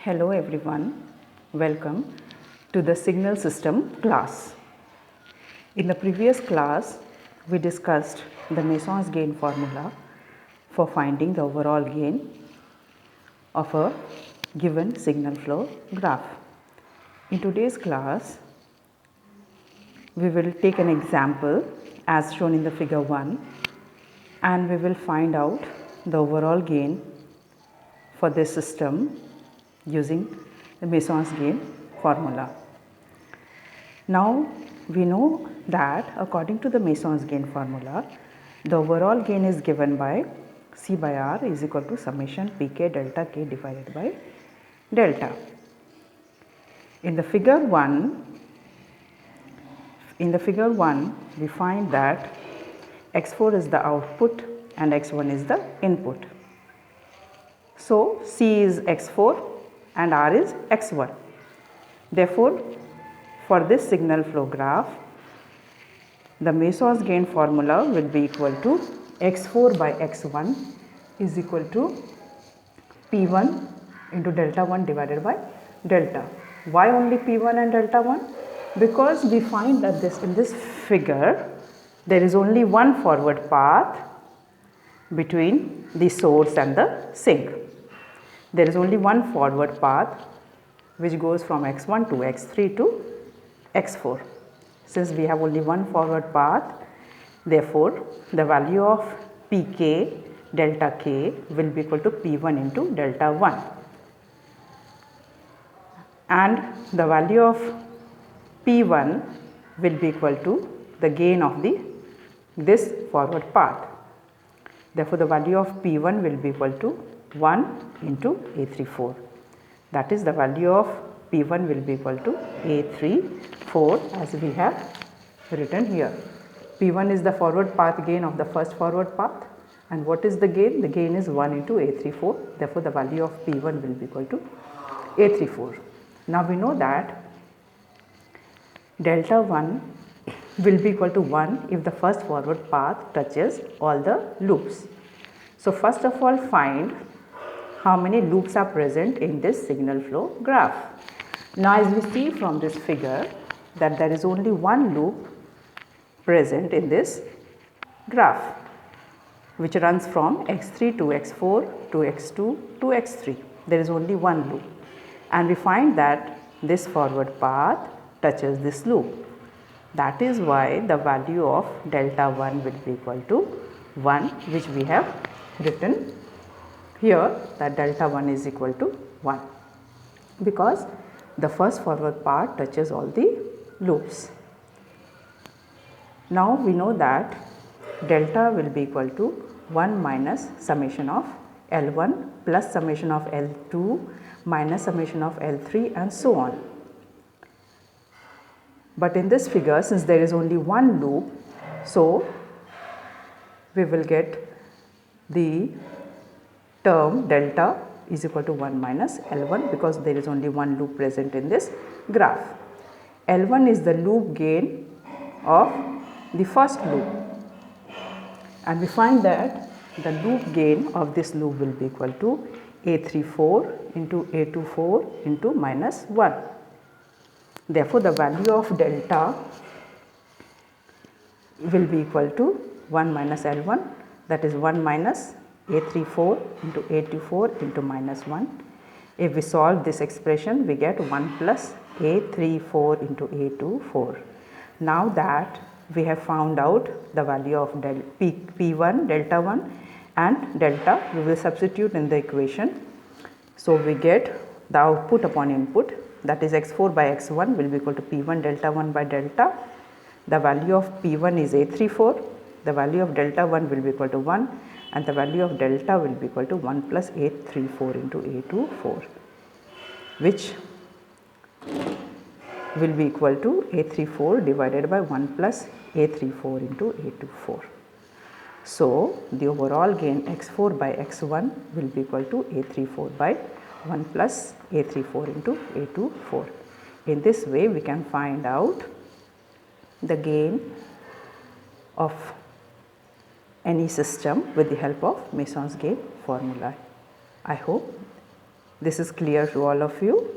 Hello everyone, welcome to the signal system class. In the previous class, we discussed the Mason's gain formula for finding the overall gain of a given signal flow graph. In today's class, we will take an example as shown in the figure 1 and we will find out the overall gain for this system using the Mason's gain formula. Now we know that according to the Mason's gain formula, the overall gain is given by C by R is equal to summation Pk delta K divided by delta. In the figure 1, we find that x4 is the output and x1 is the input. So C is x4 and R is x1. Therefore, for this signal flow graph, the Mason's gain formula will be equal to x4 by x1 is equal to P1 into delta 1 divided by delta. Why only P1 and delta 1? Because we find that in this figure, there is only one forward path between the source and the sink. There is only one forward path which goes from x1 to x3 to x4. Since we have only one forward path, therefore, the value of Pk delta K will be equal to P1 into delta 1. And the value of P1 will be equal to the gain of this forward path. Therefore, the value of P1 will be equal to 1 into A34. That is, the value of P1 will be equal to A34 as we have written here. P1 is the forward path gain of the first forward path, and what is the gain? The gain is 1 into A34. Therefore, the value of P1 will be equal to A34. Now we know that delta 1 will be equal to 1 if the first forward path touches all the loops. So first of all, find how many loops are present in this signal flow graph. Now as we see from this figure that there is only one loop present in this graph which runs from x3 to x4 to x2 to x3. There is only one loop, and we find that this forward path touches this loop. That is why the value of delta 1 will be equal to 1, which we have written here, that delta 1 is equal to 1 because the first forward part touches all the loops. Now we know that delta will be equal to 1 minus summation of L1 plus summation of L2 minus summation of L3 and so on. But in this figure, since there is only one loop, so we will get the term delta is equal to 1 minus L1 because there is only one loop present in this graph. L1 is the loop gain of the first loop, and we find that the loop gain of this loop will be equal to A34 into A24 into minus 1. Therefore, the value of delta will be equal to 1 minus L1, that is 1 minus A34 into A24 into minus 1. If we solve this expression, we get 1 plus A34 into A24. Now that we have found out the value of P1, delta 1 and delta, we will substitute in the equation. So we get the output upon input, that is x4 by x1 will be equal to P1 delta 1 by delta. The value of P1 is A34, the value of delta 1 will be equal to 1, and the value of delta will be equal to 1 plus A34 into A24, which will be equal to A34 divided by 1 plus A34 into A24. So the overall gain x4 by x1 will be equal to A34 by 1 plus A34 into A24. In this way, we can find out the gain of any system with the help of Mason's gain formula. I hope This is clear to all of you.